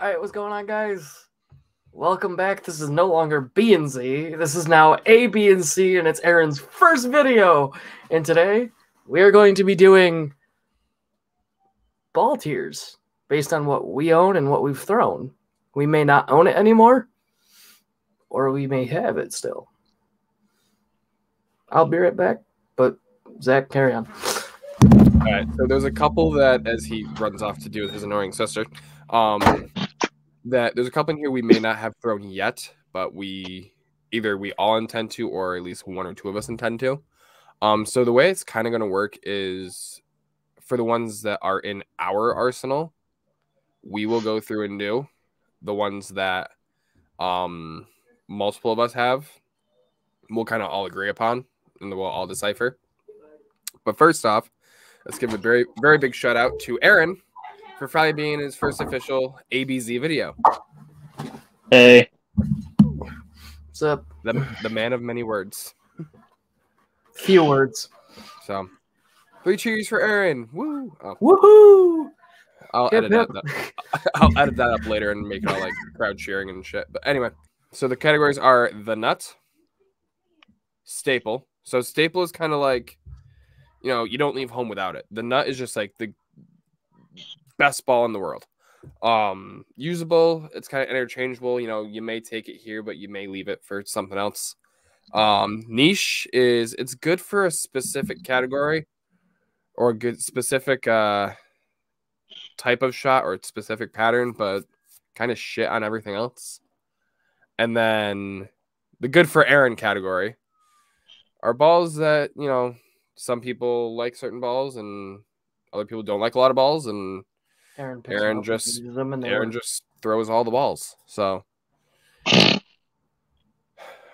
Alright, what's going on, guys? Welcome back. This is no longer B and Z. This is now A, B, and C, and it's Aaron's first video. And today, we are going to be doing ball tiers based on what we own and what we've thrown. We may not own it anymore, or we may have it still. I'll be right back, but Zach, carry on. All right, so there's a couple that, as he runs off to do with his annoying sister, that there's a couple in here we may not have thrown yet, but we all intend to, or at least one or two of us intend to. So the way it's kind of going to work is for the ones that are in our arsenal, we will go through and do the ones that multiple of us have. We'll kind of all agree upon, and we'll all decipher. But first off, let's give a very, very big shout out to Aaron for Friday being his first official ABZ video. Hey. What's up? The man of many words. Few words. So, 3 cheers for Aaron. Woo! Oh. Woohoo! I'll edit that up later and make it all like crowd cheering and shit. But anyway, so the categories are the nut, staple. So staple is kind of like, you know, you don't leave home without it. The nut is just like the best ball in the world. Usable, it's kind of interchangeable. You know, you may take it here, but you may leave it for something else. Niche is, it's good for a specific category or a good specific type of shot or a specific pattern, but kind of shit on everything else. And then the good for Aaron category are balls that, you know, some people like certain balls and other people don't like a lot of balls, and Aaron just throws all the balls. So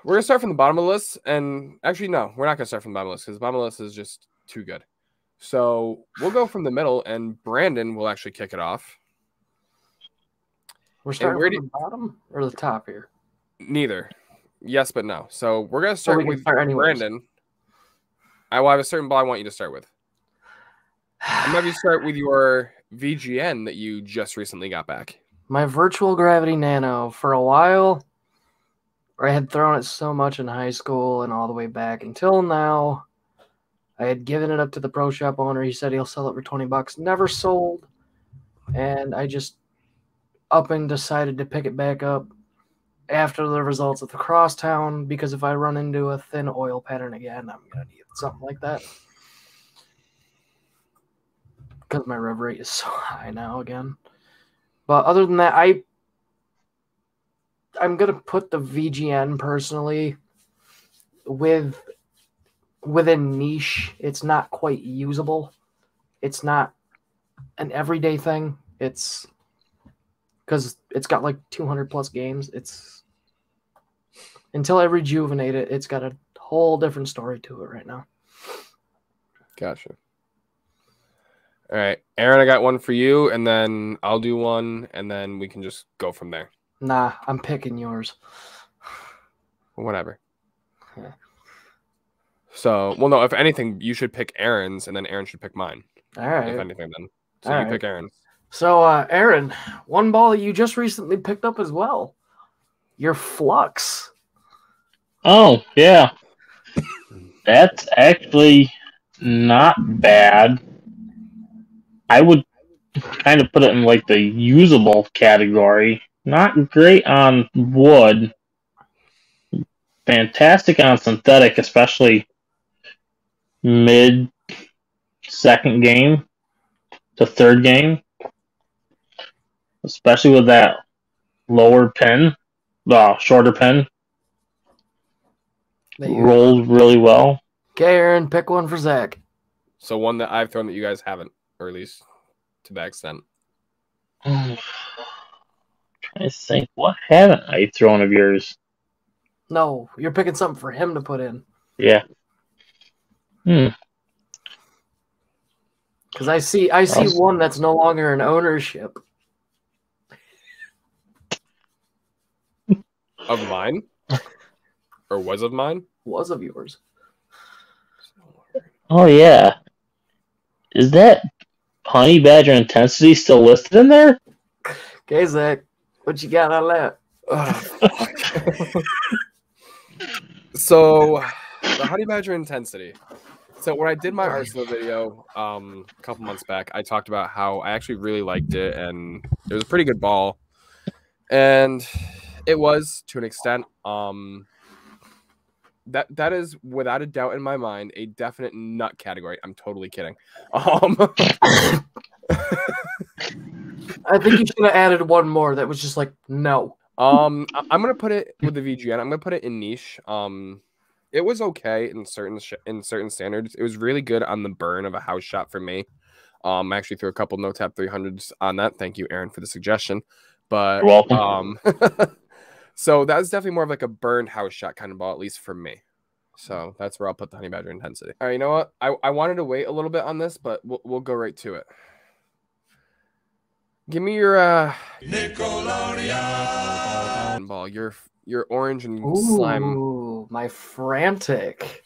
we're gonna start from the bottom of the list, and actually no, we're not gonna start from the bottom of the list because the bottom of the list is just too good. So we'll go from the middle, and Brandon will actually kick it off. We're starting from the bottom or the top here? Neither. Yes, but no. So we're gonna start with Brandon. I will have a certain ball I want you to start with. I'm going to start with your VGN that you just recently got back. My Virtual Gravity Nano. For a while, I had thrown it so much in high school and all the way back until now. I had given it up to the pro shop owner. He said he'll sell it for $20. Never sold. And I just up and decided to pick it back up after the results of the Crosstown, because if I run into a thin oil pattern again, I'm going to need something like that. Because my rev rate is so high now again. But other than that, I'm going to put the VGN personally within niche. It's not quite usable. It's not an everyday thing. It's because it's got like 200 plus games. It's until I rejuvenate it, it's got a whole different story to it right now. Gotcha. All right, Aaron, I got one for you, and then I'll do one, and then we can just go from there. Nah, I'm picking yours. Whatever. Yeah. So, well, no, if anything, you should pick Aaron's, and then Aaron should pick mine. All right. If anything, then. So you pick Aaron's. So, Aaron, one ball you just recently picked up as well. Your Flux. Oh, yeah. That's actually not bad. I would kind of put it in like the usable category. Not great on wood. Fantastic on synthetic, especially mid-second game to third game. Especially with that lower pin, shorter pin. Rolls really well. Okay, Aaron, pick one for Zach. So one that I've thrown that you guys haven't, or at least to that extent. Trying to think, what haven't I thrown of yours? No, you're picking something for him to put in. Yeah. Because I see one that's no longer in ownership. Of mine? Or was of mine? Was of yours. Oh, yeah. Is that Honey Badger Intensity still listed in there? Okay, Zach, What you got on that? So, the Honey Badger intensity. So when I did my Arsenal video a couple months back, I talked about how I actually really liked it, and it was a pretty good ball. And it was, to an extent, that is without a doubt in my mind a definite nut category. I'm totally kidding. I think you should have added one more that was just like no. I'm gonna put it with the VGN. I'm gonna put it in niche. It was okay in certain standards. It was really good on the burn of a house shot for me. I actually threw a couple no tap 300s on that. Thank you, Aaron, for the suggestion. But You're welcome. So that was definitely more of like a burned house shot kind of ball, at least for me. So that's where I'll put the Honey Badger intensity. All right, you know what? I wanted to wait a little bit on this, but we'll go right to it. Give me your Nickelodeon ball. Your orange and slime. Ooh, my Frantic.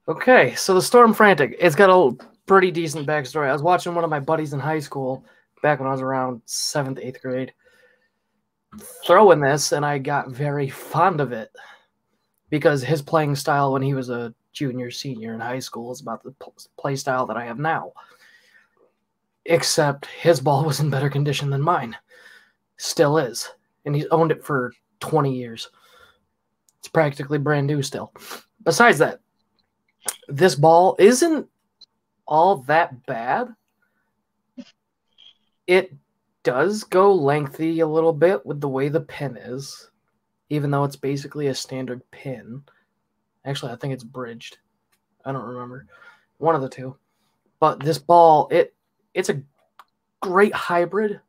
Okay, so the Storm Frantic. It's got a pretty decent backstory. I was watching one of my buddies in high school back when I was around 7th, 8th grade throwing this, and I got very fond of it because his playing style when he was a junior, senior in high school is about the play style that I have now. Except his ball was in better condition than mine. Still is. And he's owned it for 20 years. It's practically brand new still. Besides that, this ball isn't all that bad. It does go lengthy a little bit with the way the pin is, even though it's basically a standard pin. Actually, I think it's bridged. I don't remember. One of the two. But this ball, it's a great hybrid,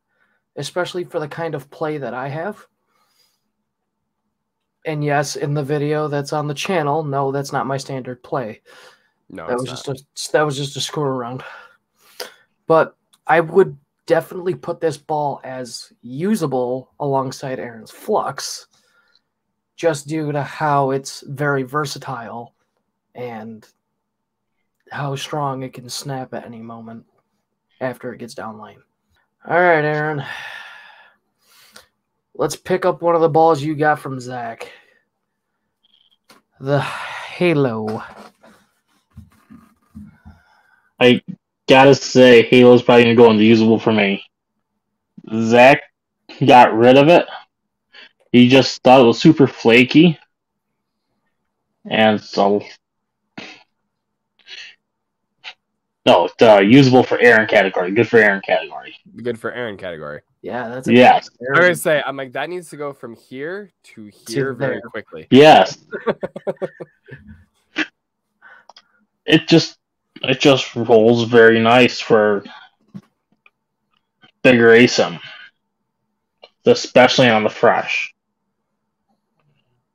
especially for the kind of play that I have. And yes, in the video that's on the channel, no, that's not my standard play. No, that was just a screw around. But I would definitely put this ball as usable alongside Aaron's Flux, just due to how it's very versatile and how strong it can snap at any moment after it gets down lane. All right, Aaron. Let's pick up one of the balls you got from Zach. The Halo. I gotta say, Halo's probably gonna go into usable for me. Zach got rid of it. He just thought it was super flaky. And so... No, it's usable for Aaron category. Good for Aaron category. Good for Aaron category. Yeah, that's yes. I'm gonna say, I'm like, that needs to go from here to here very quickly. Yes. It just rolls very nice for bigger ASIM, especially on the fresh.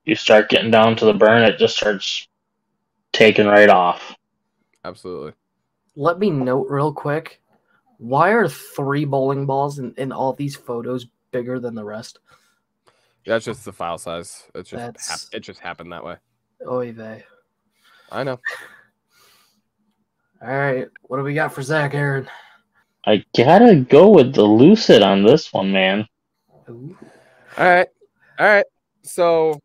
You start getting down to the burn, it just starts taking right off. Absolutely. Let me note real quick, why are 3 bowling balls in all these photos bigger than the rest? That's just the file size. It just happened that way. Oy vey. I know. All right, what do we got for Zach, Aaron? I gotta go with the Lucid on this one, man. Ooh. All right. So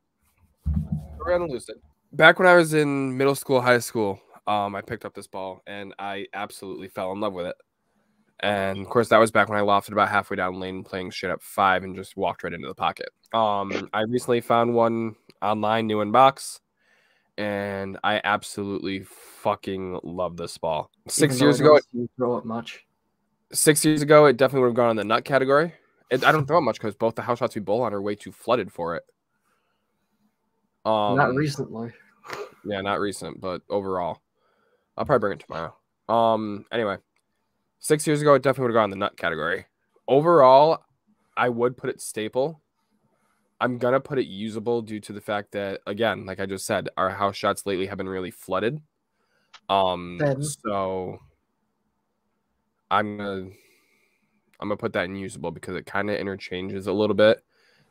we're on the Lucid. Back when I was in middle school, high school, I picked up this ball and I absolutely fell in love with it. And of course, that was back when I lofted about halfway down lane, playing straight up 5 and just walked right into the pocket. I recently found one online, new in box, and I absolutely fucking love this ball. 6 years ago, you throw it much. 6 years ago, it definitely would have gone in the nut category. I don't throw it much because both the house shots we bowl on are way too flooded for it. Not recently. Yeah, not recent, but overall, I'll probably bring it tomorrow. Anyway, 6 years ago, it definitely would have gone in the nut category. Overall, I would put it staple. I'm going to put it usable due to the fact that, again, like I just said, our house shots lately have been really flooded. So I'm gonna put that in usable because it kind of interchanges a little bit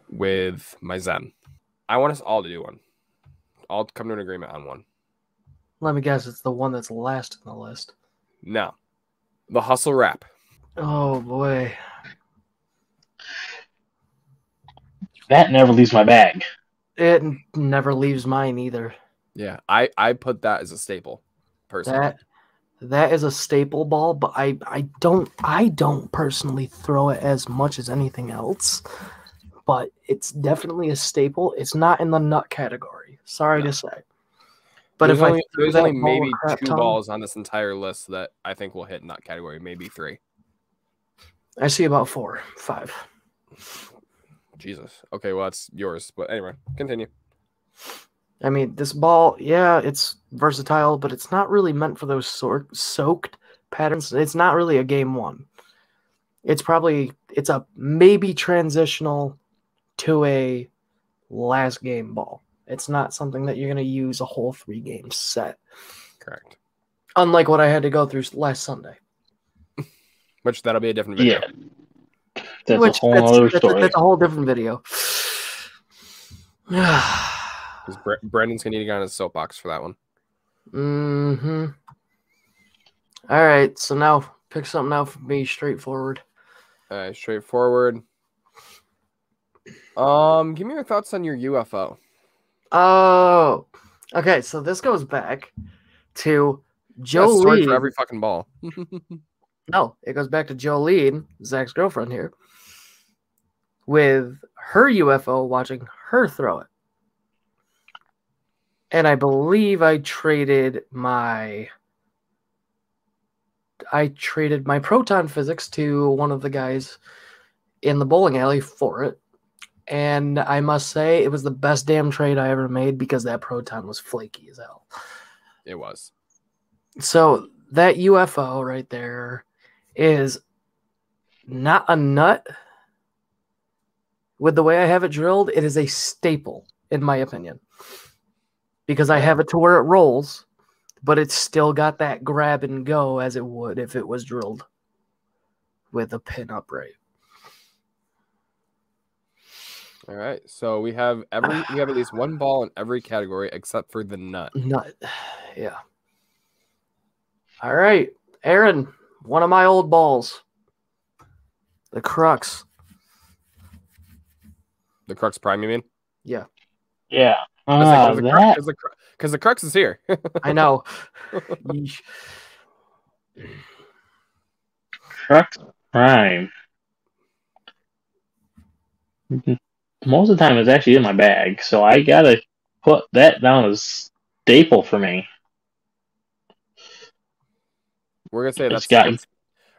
with my Zen. I want us all to do one. All come to an agreement on one. Let me guess, it's the one that's last in the list. No. The Hustle Wrap. Oh, boy. that never leaves my bag. It never leaves mine either. Yeah, I put that as a staple, personally. That is a staple ball, but I don't personally throw it as much as anything else. But it's definitely a staple. It's not in the nut category. Sorry to say. But there's if only, I threw there's that only ball maybe a crap 2 ton, balls on this entire list that I think will hit nut category, maybe 3. I see about 4, 5. Jesus. Okay, well that's yours. But anyway, continue. I mean, this ball, yeah, it's versatile, but it's not really meant for those soaked patterns. It's not really a game one. It's a maybe transitional to a last game ball. It's not something that you're going to use a whole 3-game set. Correct. Unlike what I had to go through last Sunday. Which that'll be a different video. Yeah. That's a whole other story. That's a whole different video. Because Brandon's going to need to get on his soapbox for that one. Mm-hmm. All right, so now pick something out for me, straightforward. Straightforward. Give me your thoughts on your UFO. Oh, okay. So this goes back to Jolene. For every fucking ball. No, it goes back to Jolene, Zach's girlfriend here, with her UFO, watching her throw it. And I believe I traded my proton physics to one of the guys in the bowling alley for it. And I must say, it was the best damn trade I ever made because that proton was flaky as hell. It was. So that UFO right there is not a nut. With the way I have it drilled, it is a staple, in my opinion. Because I have it to where it rolls, but it's still got that grab and go as it would if it was drilled with a pin upright. All right, so we have at least one ball in every category except for the nut. Nut, yeah. All right, Aaron, one of my old balls, the Crux. The Crux Prime, you mean? Yeah. Yeah. Because the Crux is here. I know. Crux Prime. Most of the time, it's actually in my bag, so I gotta put that down as staple for me. We're gonna say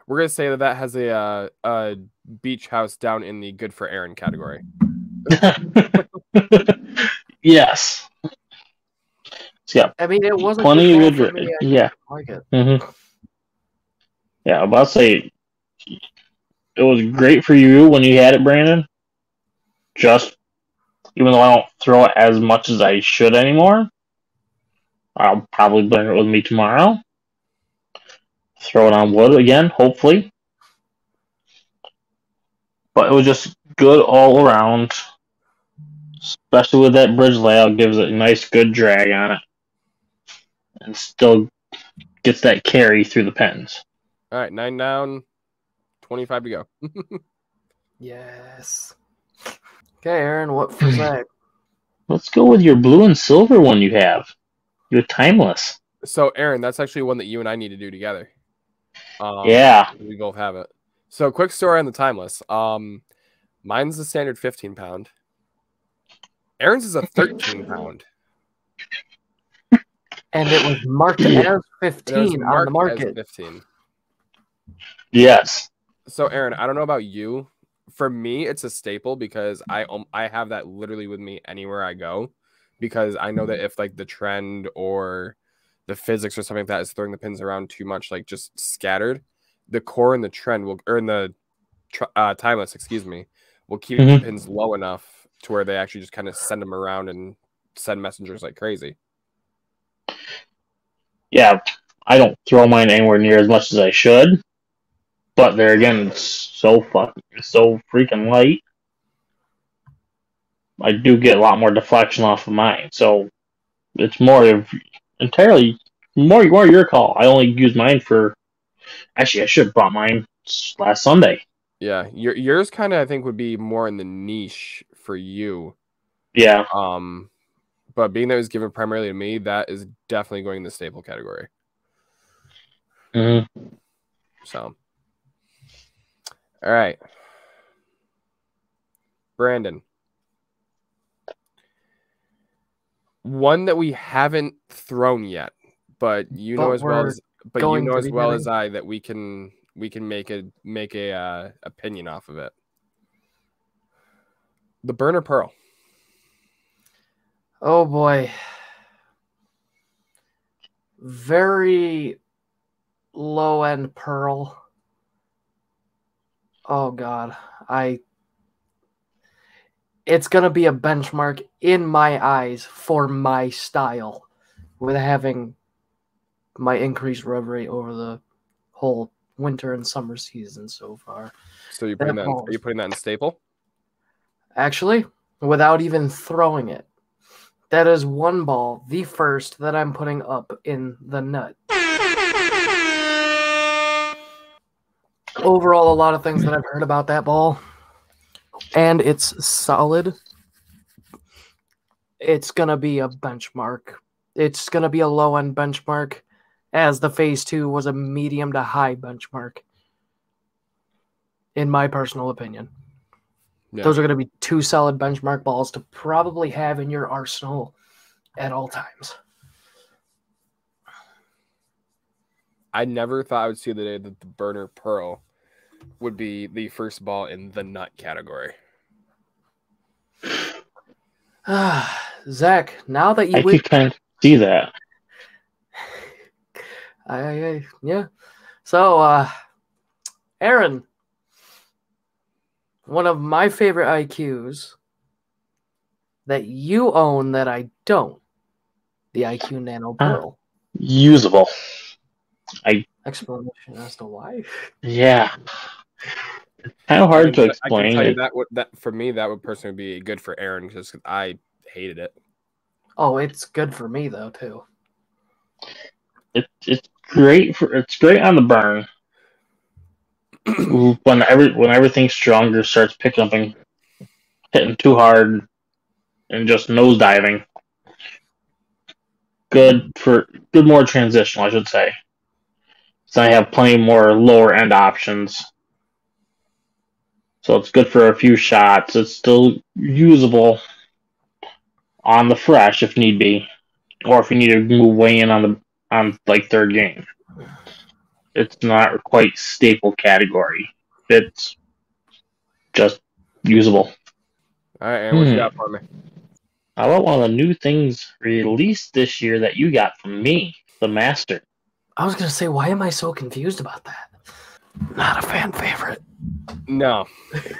we're gonna say that has a beach house down in the good for Aaron category. Yes. I mean, it wasn't plenty good of good. for me. Yeah. Like it. Mm-hmm. Yeah, I'm about to say it was great for you when you had it, Brandon. Just even though I don't throw it as much as I should anymore, I'll probably bring it with me tomorrow. Throw it on wood again, hopefully. But it was just good all around. Especially with that bridge layout, gives it a nice good drag on it. And still gets that carry through the pins. All right, 9 down, 25 to go. Yes. Okay, Aaron, what for Zach? Let's go with your blue and silver one you have. Your timeless. So, Aaron, that's actually one that you and I need to do together. Yeah. We both have it. So, quick story on the timeless. Mine's the standard 15-pound. Aaron's is a 13-pound. And it was marked as 15 on the market. 15. Yes. So, Aaron, I don't know about you. For me, it's a staple because I have that literally with me anywhere I go, because I know that if like the trend or the physics or something like that is throwing the pins around too much, like just scattered, the core and the trend will, or in the timeless, excuse me, will keep the pins low enough to where they actually just kind of send them around and send messengers like crazy. Yeah, I don't throw mine anywhere near as much as I should. But there again, it's so freaking light. I do get a lot more deflection off of mine, so it's entirely more your call. I only use mine for. Actually, I should have brought mine last Sunday. Yeah, yours kind of I think would be more in the niche for you. Yeah. But being that it was given primarily to me, that is definitely going in the staple category. Mm-hmm. So, all right, Brandon. One that we haven't thrown yet, but you know as well as I that we can make a opinion off of it. The burner pearl. Oh boy. Very low end pearl. Oh god. It's gonna be a benchmark in my eyes for my style with having my increased rev rate over the whole winter and summer season so far. So you're putting are you putting that in staple? Actually, without even throwing it. That is one ball, the first that I'm putting up in the nut. Overall, a lot of things that I've heard about that ball, and it's solid. It's going to be a benchmark. It's going to be a low-end benchmark, as the Phase 2 was a medium to high benchmark, in my personal opinion. Yeah. Those are going to be two solid benchmark balls to probably have in your arsenal at all times. I never thought I would see the day that the burner pearl would be the first ball in the nut category. Zach, now that you I could kind of see that. Yeah. So, Aaron, one of my favorite IQs that you own that I don't, the IQ Nano Pearl. Usable. Explanation as to why? Yeah. It's kind of hard to explain. I can tell you that for me, that would personally be good for Aaron because I hated it. Oh, it's good for me though too. It's great on the burn. when everything stronger starts picking up and hitting too hard and just nose diving. Good more transitional, I should say. So I have plenty more lower end options. So it's good for a few shots. It's still usable on the fresh if need be, or if you need to move way in on like third game. It's not quite staple category. It's just usable. All right, and what you got for me? How about one of the new things released this year that you got from me, the Master? I was gonna say, why am I so confused about that? Not a fan favorite. No,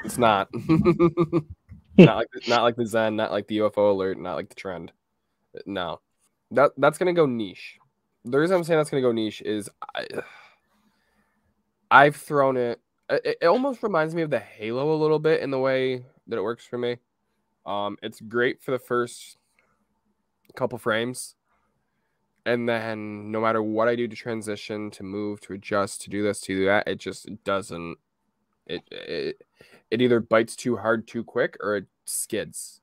it's not. not like the Zen, not like the UFO alert, not like the trend. No, that's gonna go niche. The reason I'm saying that's gonna go niche is I've thrown it. It almost reminds me of the Halo a little bit in the way that it works for me. It's great for the first couple frames, and then no matter what I do to transition, to move, to adjust, to do this, to do that, it just doesn't. It either bites too hard too quick or it skids.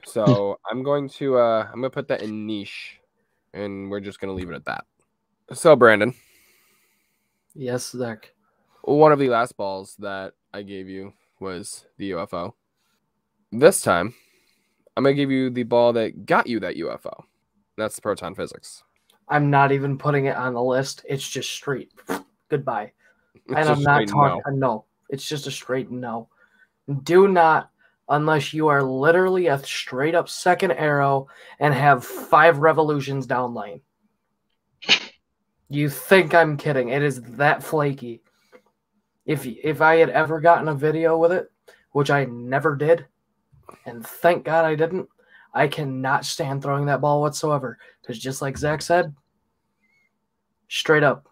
So I'm gonna put that in niche, and we're just gonna leave it at that. So Brandon. Yes, Zach. One of the last balls that I gave you was the UFO. This time, I'm gonna give you the ball that got you that UFO. That's the proton physics. I'm not even putting it on the list. It's just straight goodbye. And I'm not talking no. It's just a straight no. Do not, unless you are literally a straight up second arrow and have 5 revolutions down lane. You think I'm kidding. It is that flaky. If I had ever gotten a video with it, which I never did, and thank God I didn't, I cannot stand throwing that ball whatsoever. Because just like Zach said, straight up,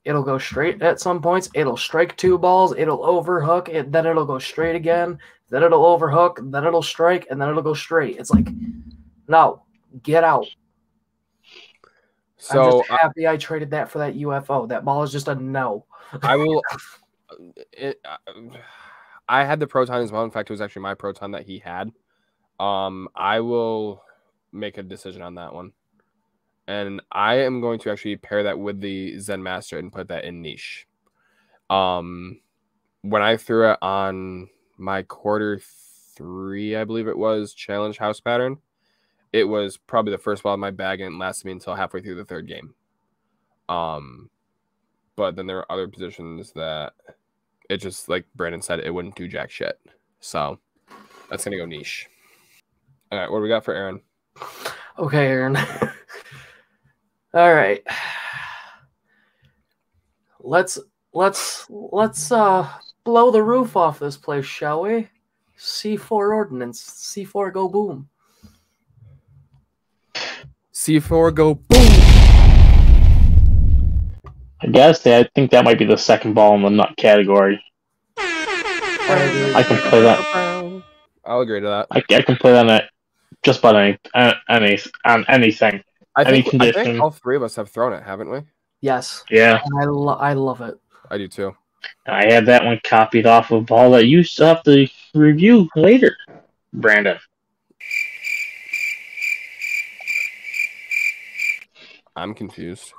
it'll go straight at some points. It'll strike 2 balls. It'll overhook. Then it'll go straight again. Then it'll overhook. Then it'll strike. And then it'll go straight. It's like, no, get out. So I'm just happy I traded that for that UFO. That ball is just a no. I had the proton as well. In fact, it was actually my proton that he had. I will make a decision on that one. And I am going to actually pair that with the Zen Master and put that in niche. When I threw it on my quarter 3, I believe it was, challenge house pattern, it was probably the first ball in my bag and it lasted me until halfway through the 3rd game. But then there were other positions that it just, like Brandon said, it wouldn't do jack shit. So that's going to go niche. All right, what do we got for Aaron? Okay, Aaron. All right. Let's blow the roof off this place, shall we? C4 ordnance. C4 go boom. C4 go boom. I guess I think that might be the second ball in the nut category. I can play that. I'll agree to that. I can play that on just about anything. I Any think condition. all 3 of us have thrown it, haven't we? Yes. Yeah. And I love it. I do too. I have that one copied off of ball that you still have to review later, Brandon. I'm confused.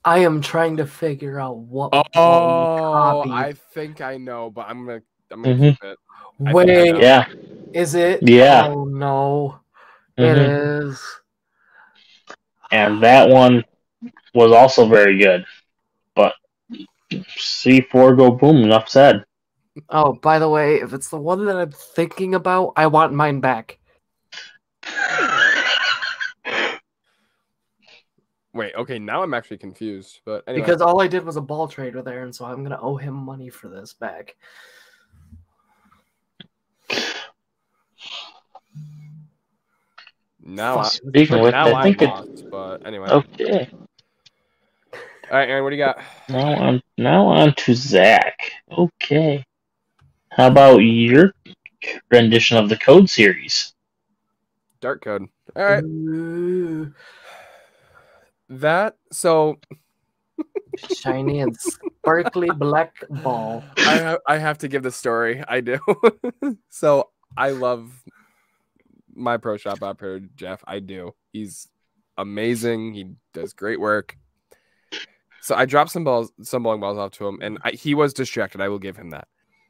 I am trying to figure out what ball you copied. I think I know, but I'm gonna keep it. Wait, yeah. Is it? Yeah. Oh no. It is. And that one was also very good. But C4 go boom, enough said. Oh, by the way, if it's the one that I'm thinking about, I want mine back. Wait, okay, now I'm actually confused. But anyway. Because all I did was a ball trade with Aaron, so I'm gonna owe him money for this back. Now I lost, but anyway. Okay. All right, Aaron, what do you got? Now on to Zach. Okay. How about your rendition of the Code series? Dark Code. All right. Ooh. That so shiny and sparkly black ball. I have to give the story. I do. So I love my pro shop operator, Jeff. I do. He's amazing. He does great work. So I dropped some bowling balls off to him, and he was distracted. I will give him that.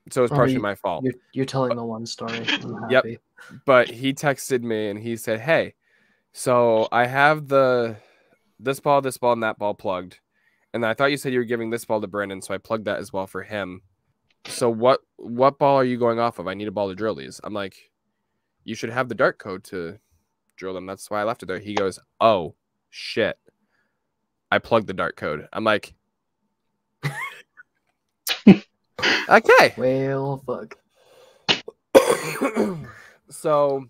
So it's partially my fault. You're telling the one story. I'm yep. happy. But he texted me and he said, "Hey, so I have this ball, and that ball plugged, and I thought you said you were giving this ball to Brandon, so I plugged that as well for him. So what ball are you going off of? I need a ball to drill these." I'm like, "You should have the dart code to drill them. That's why I left it there." He goes, "Oh shit, I plugged the dart code." I'm like, okay. Well, fuck. So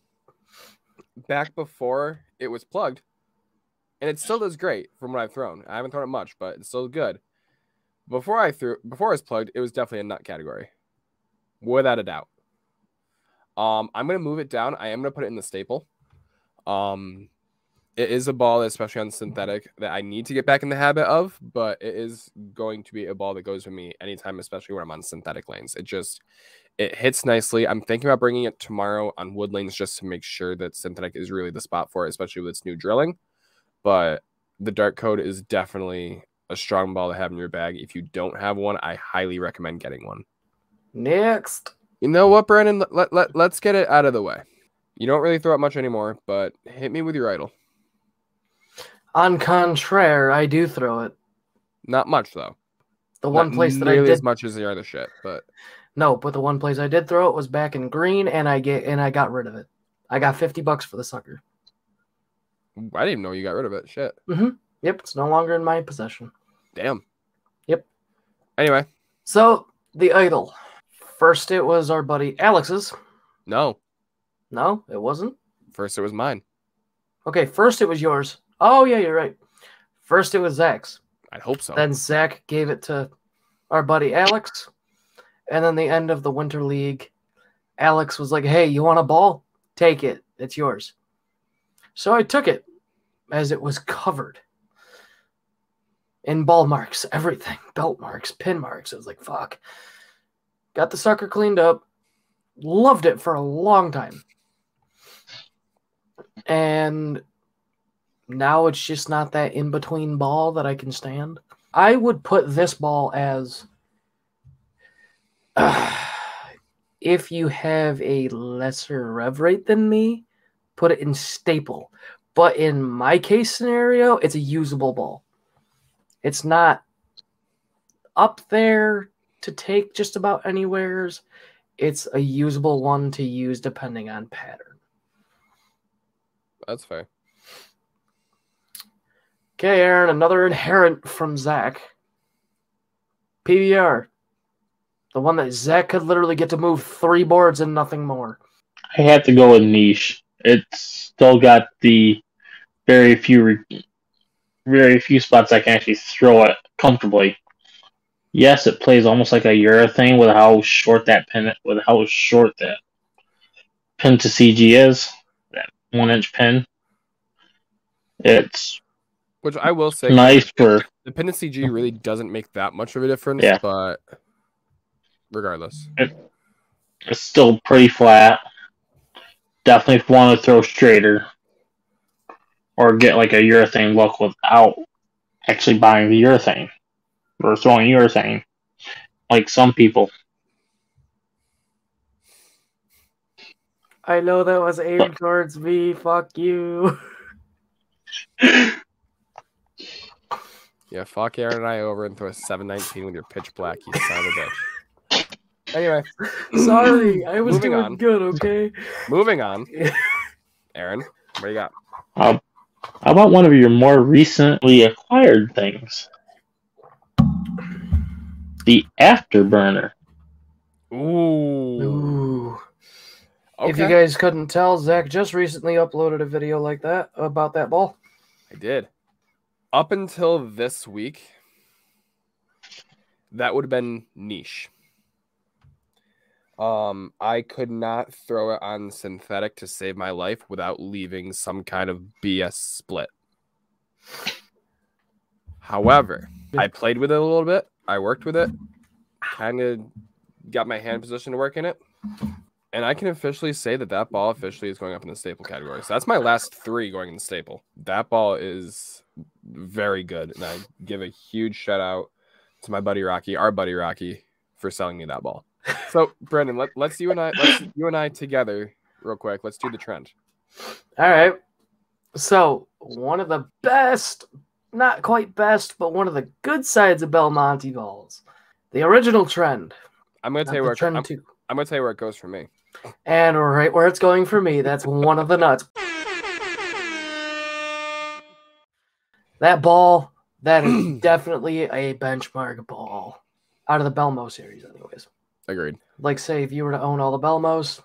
back before it was plugged, and it still does great from what I've thrown. I haven't thrown it much, but it's still good. Before it was plugged, it was definitely a nut category, without a doubt. I'm gonna move it down. I am gonna put it in the staple. It is a ball, especially on synthetic, that I need to get back in the habit of, but it is going to be a ball that goes with me anytime, especially when I'm on synthetic lanes. It hits nicely. I'm thinking about bringing it tomorrow on wood lanes just to make sure that synthetic is really the spot for it, especially with its new drilling. But the dart code is definitely a strong ball to have in your bag. If you don't have one, I highly recommend getting one. Next. You know what, Brandon? Let's get it out of the way. You don't really throw it much anymore, but hit me with your idol. On contraire, I do throw it. Not much, though. The one place that I did as much as the other shit, but no. But the one place I did throw it was back in green, and I got rid of it. I got $50 for the sucker. I didn't even know you got rid of it. Shit. Mm-hmm. Yep, it's no longer in my possession. Damn. Yep. Anyway. So the idol. First, it was our buddy Alex's. No, it wasn't. First, it was mine. Okay, first it was yours. Oh yeah, you're right. First, it was Zach's. I hope so. Then Zach gave it to our buddy Alex. And then the end of the Winter League, Alex was like, "Hey, you want a ball? Take it. It's yours." So I took it as it was covered in ball marks, everything, belt marks, pin marks. I was like, fuck. Got the sucker cleaned up, Loved it for a long time. And now it's just not that in-between ball that I can stand. I would put this ball as if you have a lesser rev rate than me, put it in staple. But in my case scenario, it's a usable ball. It's not up there to take just about anywheres. It's a usable one to use depending on pattern. That's fair. Okay, Aaron, another inherent from Zach. PBR. The one that Zach could literally get to move 3 boards and nothing more. I have to go with niche. It's still got the very few spots I can actually throw it comfortably. Yes, it plays almost like a urethane with how short that pin to CG is. That 1-inch pin. It's Which I will say, nice for the pin to CG really doesn't make that much of a difference. Yeah. But regardless, it's still pretty flat. Definitely if you want to throw straighter or get like a urethane look without actually buying the urethane or throwing urethane, like some people. I know that was aimed towards me. Fuck you. yeah, fuck Aaron and I over and throw a 719 with your pitch black, you son of a bitch. Anyway, sorry, I was moving doing on. good, okay? Moving on. Aaron, what do you got? How about one of your more recently acquired things? The Afterburner. Ooh. Okay. If you guys couldn't tell, Zach just recently uploaded a video like that about that ball. I did. Up until this week, that would have been niche. I could not throw it on synthetic to save my life without leaving some kind of BS split. However, I played with it a little bit. I worked with it. Kind of got my hand position to work in it. And I can officially say that that ball officially is going up in the staple category. So that's my last 3 going in the staple. That ball is very good. And I give a huge shout out to my buddy Rocky, our buddy Rocky, for selling me that ball. So, Brendan, let's you and I together real quick. Let's do the trend. All right. So, one of the best, not quite best, but one of the good sides of Belmonte balls. The original trend. I'm going to tell you where trend 2. I'm going to tell you where it goes for me. And right where it's going for me, that's one of the nuts. That ball, that is definitely a benchmark ball. Out of the Belmo series, anyways. Agreed. Like, say, if you were to own all the Belmos,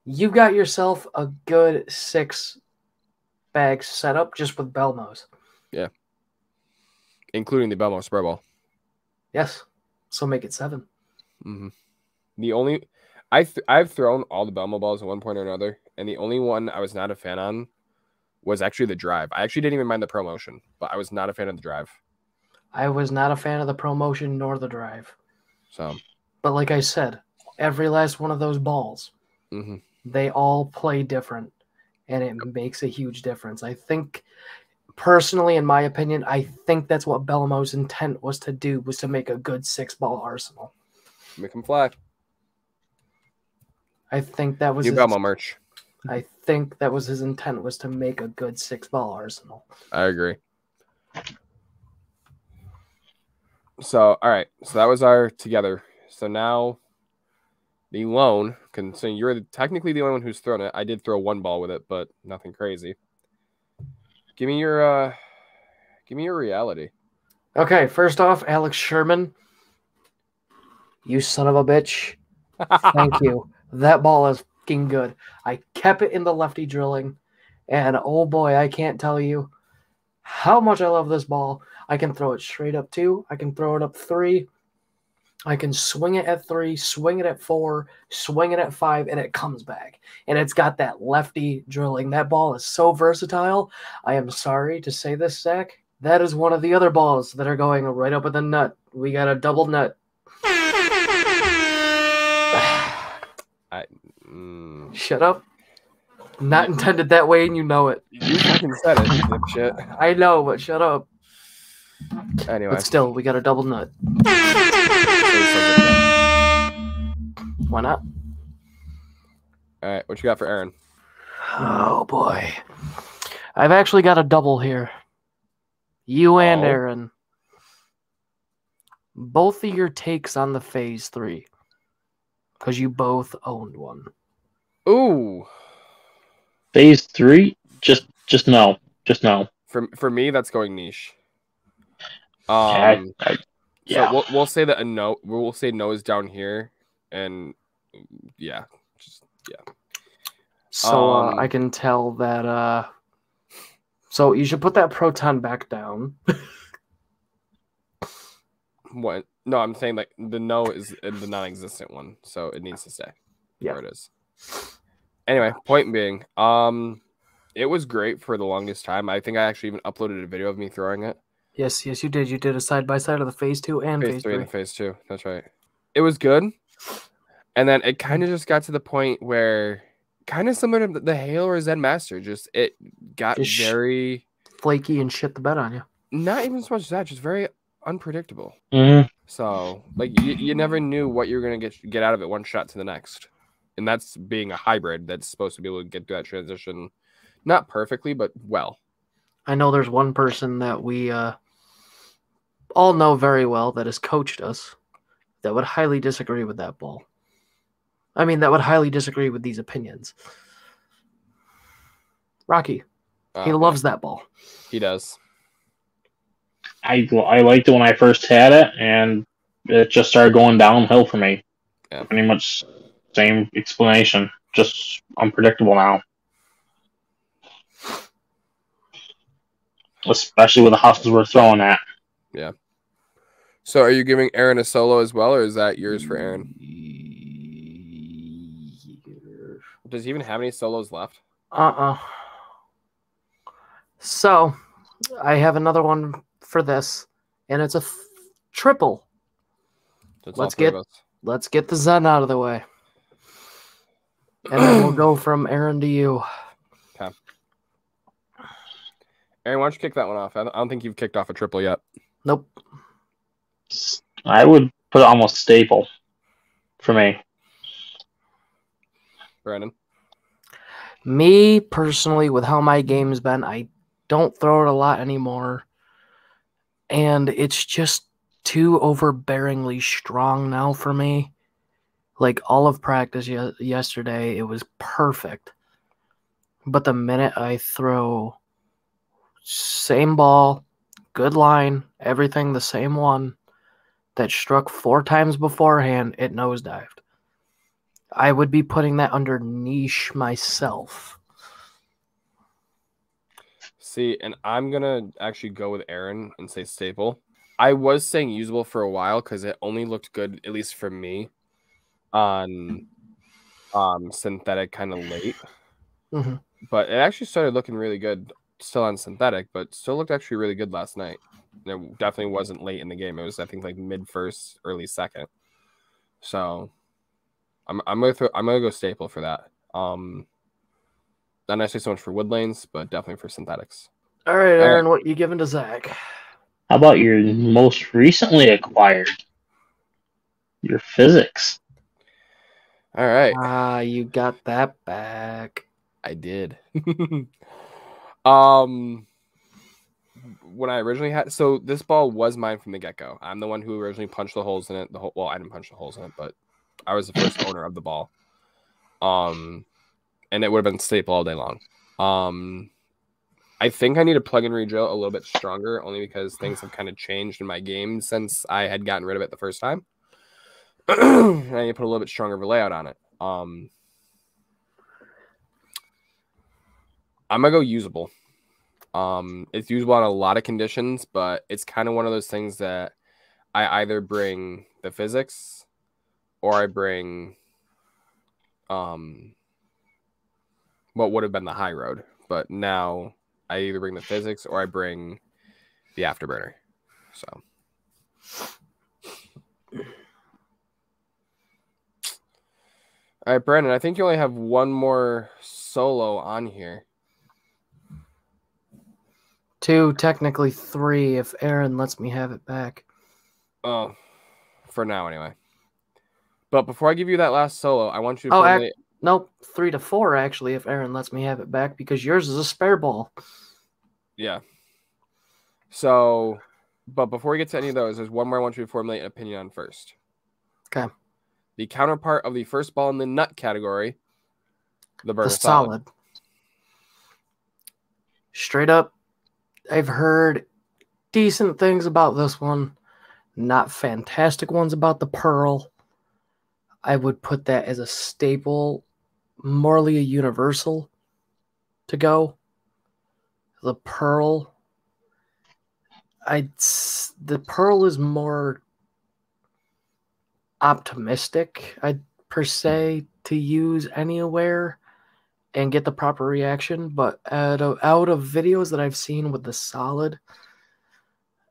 you got yourself a good 6-bag setup just with Belmos. Yeah. Including the Belmo spray ball. Yes. So make it 7. Mm-hmm. The only... I've thrown all the Belmo balls at one point or another, and the only one I was not a fan on was actually the drive. I actually didn't even mind the promotion, but I was not a fan of the drive. I was not a fan of the promotion nor the drive. So... But like I said, every last one of those balls, they all play different, and it makes a huge difference. I think, personally, in my opinion, I think that's what Belmo's intent was to do, was to make a good 6-ball arsenal. Make them fly. I think that was new Belmo merch. I think that was his intent, was to make a good 6-ball arsenal. I agree. So, all right. So that was our together. So now the lone, so you're technically the only one who's thrown it. I did throw 1 ball with it, but nothing crazy. Give me your reality. Okay, first off, Alex Sherman. You son of a bitch. Thank you. That ball is fucking good. I kept it in the lefty drilling, and oh boy, I can't tell you how much I love this ball. I can throw it straight up 2. I can throw it up 3. I can swing it at 3, swing it at 4, swing it at 5, and it comes back. And it's got that lefty drilling. That ball is so versatile. I am sorry to say this, Zach. That is one of the other balls that are going right up at the nut. We got a double nut. Shut up. Not intended that way, and you know it. You fucking said it, you dipshit. I know, but shut up. Anyway. But still, we got a double nut. Why not? All right, what you got for Aaron? Oh boy, I've actually got a double here. You and Aaron. Both of your takes on the Phase 3. Because you both owned one. Ooh. Phase 3? Just no. Just no. For me, that's going niche. Yeah. So we'll say that a no. We'll say no is down here, and yeah, just yeah. So I can tell that. So you should put that proton back down. What? No, I'm saying like the no is the non-existent one, so it needs to stay. Yeah, where it is. Anyway, point being, it was great for the longest time. I think I actually even uploaded a video of me throwing it. Yes, you did. You did a side-by-side of the Phase 2 and Phase 3. And Phase 2. That's right. It was good. And then it kind of just got to the point where, kind of similar to the Halo or Zen Master, it got very... flaky and shit the bed on you. Not even so much that, just very unpredictable. Mm-hmm. So, like, you never knew what you were going to get out of it one shot to the next. And that's being a hybrid that's supposed to be able to get through that transition, not perfectly, but well. I know there's one person that we all know very well that has coached us that would highly disagree with that ball. I mean, that would highly disagree with these opinions. Rocky. He loves that ball. He does. I liked it when I first had it, and it just started going downhill for me. Yeah. Pretty much same explanation. Just unpredictable now. Especially with the houses we're throwing at. Yeah. So are you giving Aaron a solo as well, or is that yours for Aaron? Does he even have any solos left? So, I have another one for this, and it's a triple. Let's get the Zen out of the way. And then we'll go from Aaron to you. Okay. Aaron, why don't you kick that one off? I don't think you've kicked off a triple yet. Nope. I would put it almost staple for me. Brandon? Me, personally, with how my game's been, I don't throw it a lot anymore. And it's just too overbearingly strong now for me. Like, all of practice yesterday, it was perfect. But the minute I throw same ball, good line, everything the same one, that struck 4 times beforehand, it nosedived. I would be putting that under niche myself. See, and I'm going to actually go with Aaron and say staple. I was saying usable for a while because it only looked good, at least for me, on synthetic kind of late. Mm-hmm. But it actually started looking really good still on synthetic, but still looked actually really good last night. It definitely wasn't late in the game. It was, I think, like mid-first, early second. So I'm gonna go staple for that. Not necessarily so much for wood lanes, but definitely for synthetics. All right, Aaron, what you giving to Zach? How about your most recently acquired? Your physics. All right. You got that back. I did. When I originally had, so this ball was mine from the get-go. I'm the one who originally punched the holes in it. Well, I didn't punch the holes in it, but I was the first owner of the ball. And it would have been staple all day long. I think I need to plug and redrill a little bit stronger, only because things have kind of changed in my game since I had gotten rid of it the first time. And I need to put a little bit stronger of a layout on it. I'm gonna go usable. It's usable on a lot of conditions, but it's kind of one of those things that I either bring the physics or I bring what would have been the high road, but now I either bring the physics or I bring the afterburner. So All right, Brandon, I think you only have one more solo on here. 2, technically 3, if Aaron lets me have it back. Oh, for now anyway. But before I give you that last solo, I want you to formulate... Nope, 3 to 4, actually, if Aaron lets me have it back, because yours is a spare ball. Yeah. So, but before we get to any of those, there's one more I want you to formulate an opinion on first. Okay. The counterpart of the first ball in the nut category, the burner The solid. Straight up, I've heard decent things about this one. Not fantastic ones about the Pearl. I would put that as a staple, morely a universal to go. The Pearl, the Pearl is more optimistic, per se, to use anywhere and get the proper reaction. But out of videos that I've seen with the solid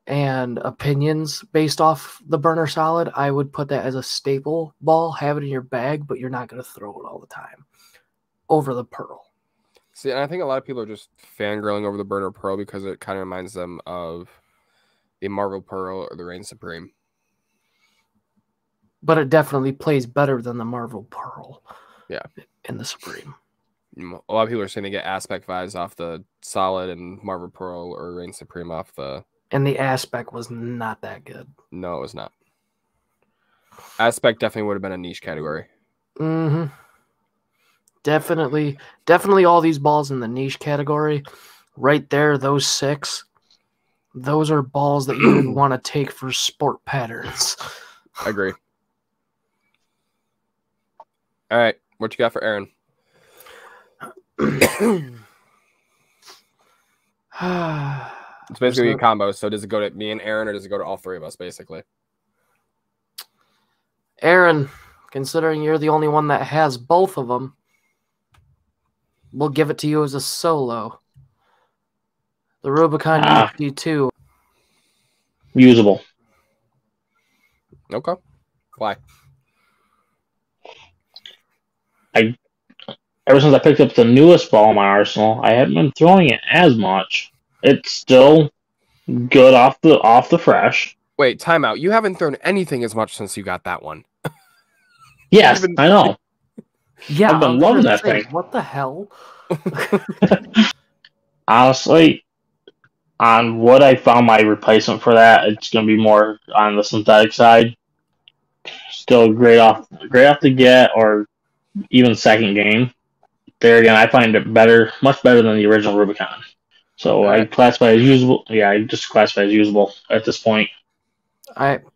and opinions based off the burner solid, I would put that as a staple ball. Have it in your bag, but you're not going to throw it all the time over the Pearl. See, and I think a lot of people are just fangirling over the burner Pearl because it kind of reminds them of the Marvel Pearl or the Reign Supreme. But it definitely plays better than the Marvel Pearl. Yeah. In the Supreme. A lot of people are saying they get aspect vibes off the solid and Marvel Pearl or Reign Supreme off the... And the aspect was not that good. No, it was not. Aspect definitely would have been a niche category. Mm-hmm. Definitely all these balls in the niche category. Right there, those 6. Those are balls that you would want to take for sport patterns. I agree. All right, what you got for Aaron? It's basically a combo. So does it go to me and Aaron, or does it go to all 3 of us, basically? Aaron, considering you're the only one that has both of them, we'll give it to you as a solo. The Rubicon UT2. Usable. Okay. Why? Ever since I picked up the newest ball in my arsenal, I haven't been throwing it as much. It's still good off the fresh. Wait, timeout. You haven't thrown anything as much since you got that one. Yes, I know. Yeah, I've been loving that thing. What the hell? Honestly, on what I found my replacement for that, it's going to be more on the synthetic side. Still great off the get, or even second game. There again, I find it better, much better than the original Rubicon. So I classify as usable. Yeah, I just classify as usable at this point.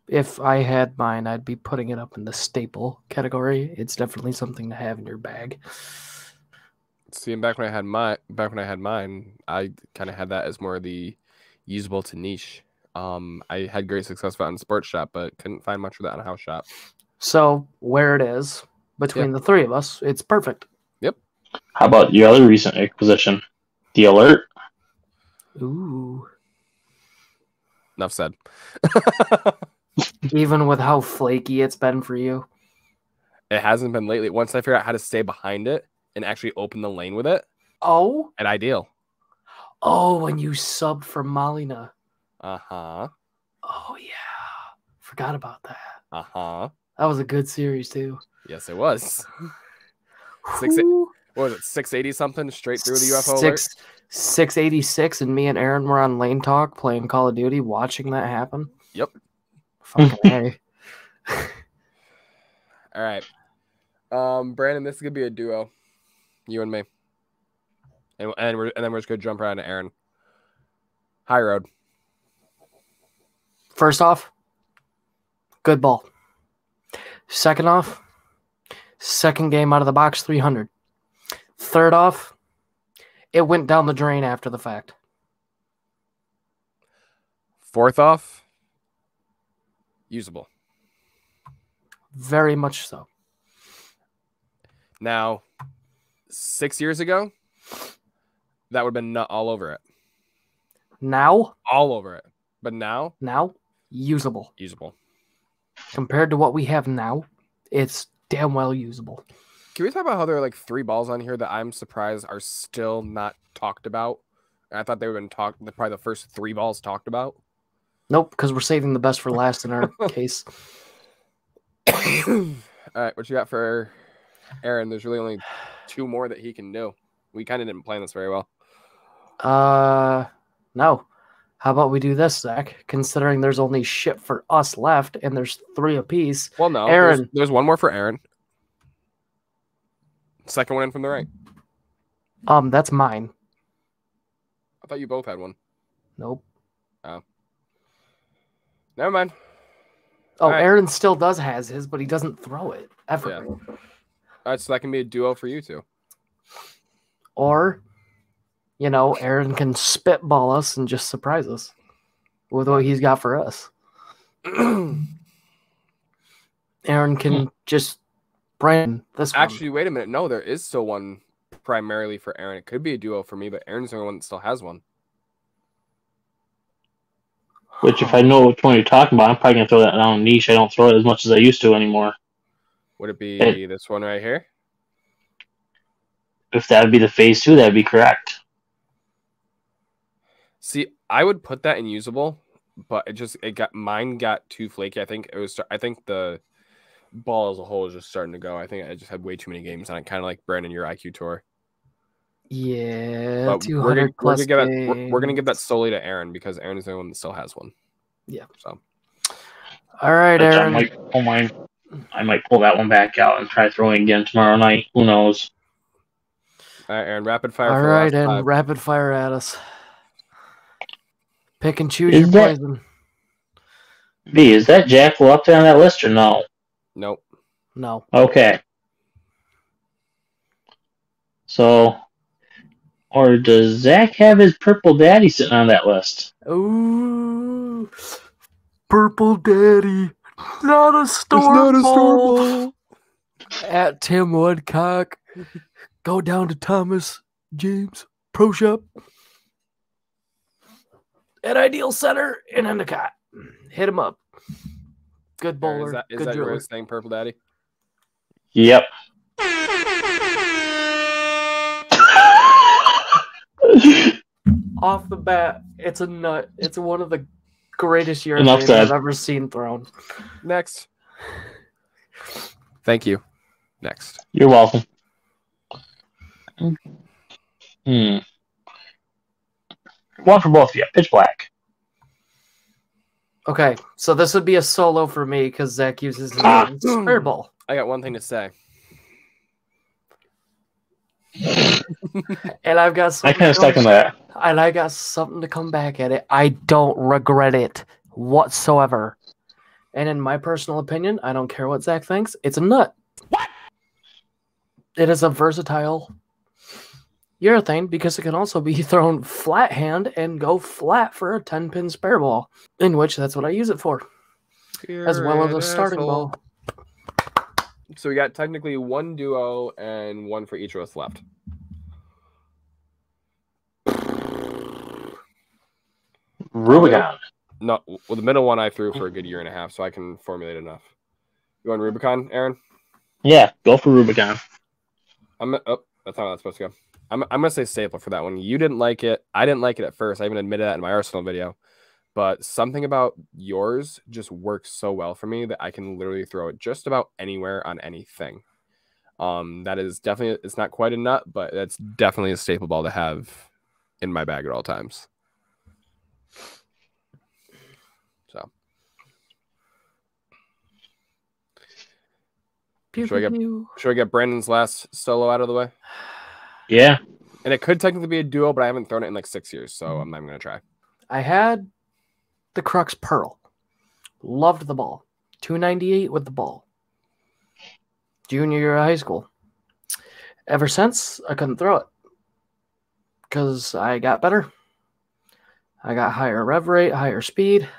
If I had mine, I'd be putting it up in the staple category. It's definitely something to have in your bag. See, back when I had mine, I kind of had that as more the usable to niche. I had great success with it on Sports Shop, but couldn't find much of that on House Shop. So where it is between the 3 of us, it's perfect. Yep. How about your other recent acquisition, the Alert? Ooh. Enough said. Even with how flaky it's been for you. It hasn't been lately. Once I figured out how to stay behind it and actually open the lane with it. Oh? An ideal. Oh, when you subbed for Malina. Uh-huh. Oh, yeah. Forgot about that. Uh-huh. That was a good series, too. Yes, it was. What was it, 680 something straight through the UFO alert? 686, and me and Aaron were on Lane Talk playing Call of Duty, watching that happen. Yep. Fucking A. All right. Brandon, this is gonna be a duo. You and me. And then we're just gonna jump right into Aaron. High Road. First off, good ball. Second off, second game out of the box, 300. Third off, it went down the drain after the fact. Fourth off, usable. Very much so. Now, 6 years ago, that would have been nut all over it. Now? All over it. But now? Now, usable. Usable. Compared to what we have now, it's damn well usable. Can we talk about how there are like 3 balls on here that I'm surprised are still not talked about? I thought they would have been probably the first 3 balls talked about. Nope, because we're saving the best for last in our case. All right, what you got for Aaron? There's really only 2 more that he can do. We kind of didn't plan this very well. No. How about we do this, Zach? Considering there's only shit for us left, and there's 3 apiece. Well, no, Aaron, there's 1 more for Aaron. Second one in from the right. that's mine. I thought you both had one. Nope. Oh. Never mind. Oh, right. Aaron still has his, but he doesn't throw it ever. Yeah. All right, so that can be a duo for you 2. Or, Aaron can spitball us and just surprise us with what he's got for us. Aaron can just brand this one. Actually, wait a minute. No, there is still one primarily for Aaron. It could be a duo for me, but Aaron's the only one that still has one. Which, if I know which one you're talking about, I'm probably going to throw that down niche. I don't throw it as much as I used to anymore. Would it be this one right here? If that would be the phase 2, that would be correct. See, I would put that in usable, but mine got too flaky. I think the ball as a whole is just starting to go. I think I just had way too many games on it, kind of like Brandon, your IQ tour. Yeah, but 200 plus we're gonna give that solely to Aaron because Aaron is the only one that still has one. Yeah. So. All right, Aaron. I might pull that one back out and try throwing again tomorrow night. Who knows? All right, Aaron. Rapid fire. All right, and rapid fire at us. Pick and choose your poison. B, is that Jackal up there on that list or no? Nope. No. Okay. So, or does Zach have his Purple Daddy sitting on that list? Ooh, Purple Daddy, not a store ball. At Tim Woodcock, go down to Thomas James Pro Shop at Ideal Center in Endicott. Hit him up. Good bowler. Is that your thing, Purple Daddy? Yep. Off the bat, it's a nut. It's one of the greatest urethanes I've ever seen thrown. Next. Thank you. Next. You're welcome. One for both of you. Pitch black. Okay, so this would be a solo for me because Zach uses his spare ball. I got one thing to say. And I've got something. I kind of second that. And I got something to come back at it. I don't regret it whatsoever. And in my personal opinion, I don't care what Zach thinks. It's a nut. What? It is a versatile urethane because it can also be thrown flat hand and go flat for a 10-pin spare ball, in which that's what I use it for, as well as a starting ball. So we got technically one duo and one for each of us left. Rubicon. No, well, the middle one I threw for a good year and a half, so I can formulate enough. You want Rubicon, Aaron? Yeah, go for Rubicon. That's not how that's supposed to go. I'm gonna say staple for that one. You didn't like it. I didn't like it at first. I even admitted that in my Arsenal video. But something about yours just works so well for me that I can literally throw it just about anywhere on anything. That is definitely, it's not quite a nut, but that's definitely a staple ball to have in my bag at all times. So. Should I get Brandon's last solo out of the way? Yeah. And it could technically be a duo, but I haven't thrown it in like 6 years, so I'm not even going to try. I had the Crux Pearl. Loved the ball. 298 with the ball. Junior year of high school. Ever since, I couldn't throw it. Because I got better. I got higher rev rate, higher speed.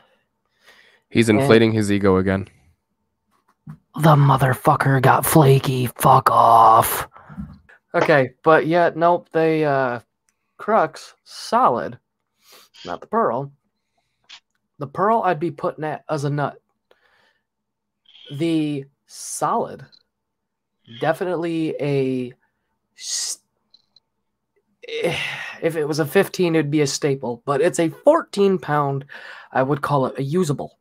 He's inflating his ego again. The motherfucker got flaky. Fuck off. Okay, but yeah, nope. They, Crux, solid. Not the Pearl. The Pearl I'd be putting at as a nut. The solid, Definitely a. If it was a 15, it'd be a staple, but it's a 14-pound. I would call it a usable,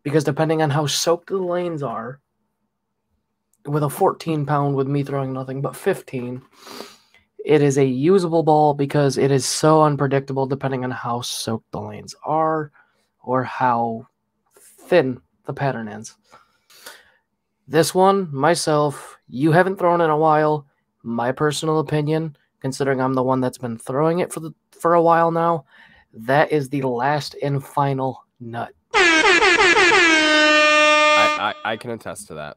because depending on how soaked the lanes are, with a 14-pound, with me throwing nothing but 15, it is a usable ball because it is so unpredictable depending on how soaked the lanes are or how thin the pattern is. This one, myself, you haven't thrown in a while. My personal opinion, considering I'm the one that's been throwing it for a while now, that is the last and final nut. I can attest to that.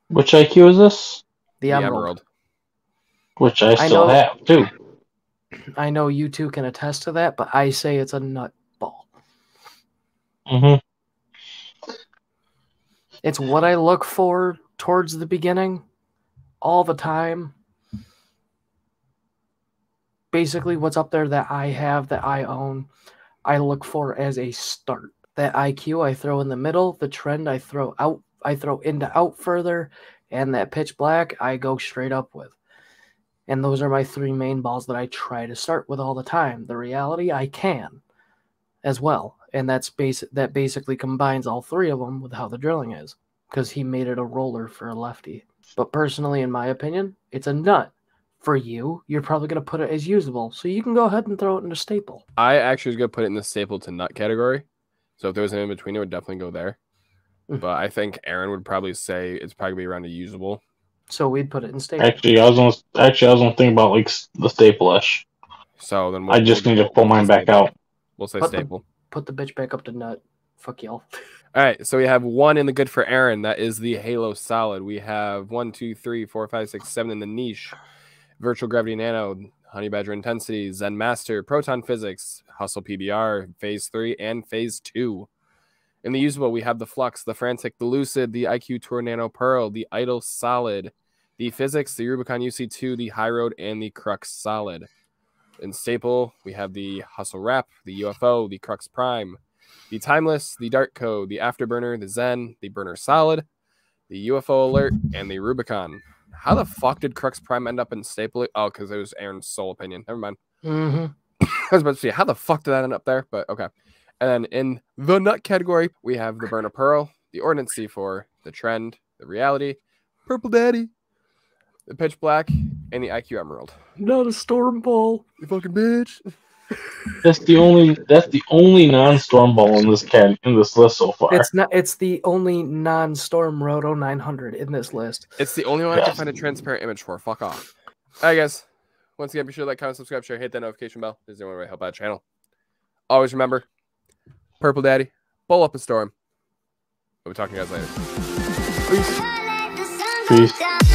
Which IQ is this? The Emerald. Which I still have, too. I know you two can attest to that, but I say it's a nut ball. Mm-hmm. It's what I look for towards the beginning, all the time. Basically, what's up there that I have, that I own, I look for as a start. That IQ I throw in the middle, the trend I throw out, I throw into out further, and that pitch black I go straight up with. And those are my three main balls that I try to start with all the time. The reality, I can as well. And that basically combines all three of them with how the drilling is, because he made it a roller for a lefty. But personally, in my opinion, it's a nut. For you, you're probably going to put it as usable, so you can go ahead and throw it in a staple. I actually was going to put it in the staple to nut category. So if there was an in-between, it would definitely go there. But I think Aaron would probably say it's probably be around a usable. So we'd put it in staple. Actually, I was gonna think about like the staple-ish. So then I just need to pull mine back out. We'll say Put staple. Put the bitch back up to nut. Fuck y'all. All right, so we have one in the good for Aaron. That is the Halo Solid. We have 1, 2, 3, 4, 5, 6, 7 in the niche. Virtual Gravity Nano, Honey Badger Intensity, Zen Master, Proton Physics, Hustle PBR, Phase 3, and Phase 2. In the usable, we have the Flux, the Frantic, the Lucid, the IQ Tour Nano Pearl, the Idle Solid, the Physics, the Rubicon UC2, the High Road, and the Crux Solid. In staple, we have the Hustle Wrap, the UFO, the Crux Prime, the Timeless, the Dart Code, the Afterburner, the Zen, the Burner Solid, the UFO Alert, and the Rubicon. How the fuck did Crux Prime end up in staple? Oh, because it was Aaron's sole opinion. Never mind. Mm-hmm. I was about to say, how the fuck did that end up there? But okay. And then in the nut category, we have the Burner Pearl, the Ordnance C4, the Trend, the Reality, Purple Daddy, the Pitch Black, and the IQ Emerald. Not a storm ball. You fucking bitch. That's the only non-storm ball in this list so far. It's the only non-storm Roto 900 in this list. It's the only one I can find a transparent image for. Fuck off. All right, guys. Once again, be sure to like, comment, subscribe, share, hit that notification bell. There's the only way to help out the channel. Always remember, Purple Daddy, bowl up a storm. We'll be talking to you guys later. Peace.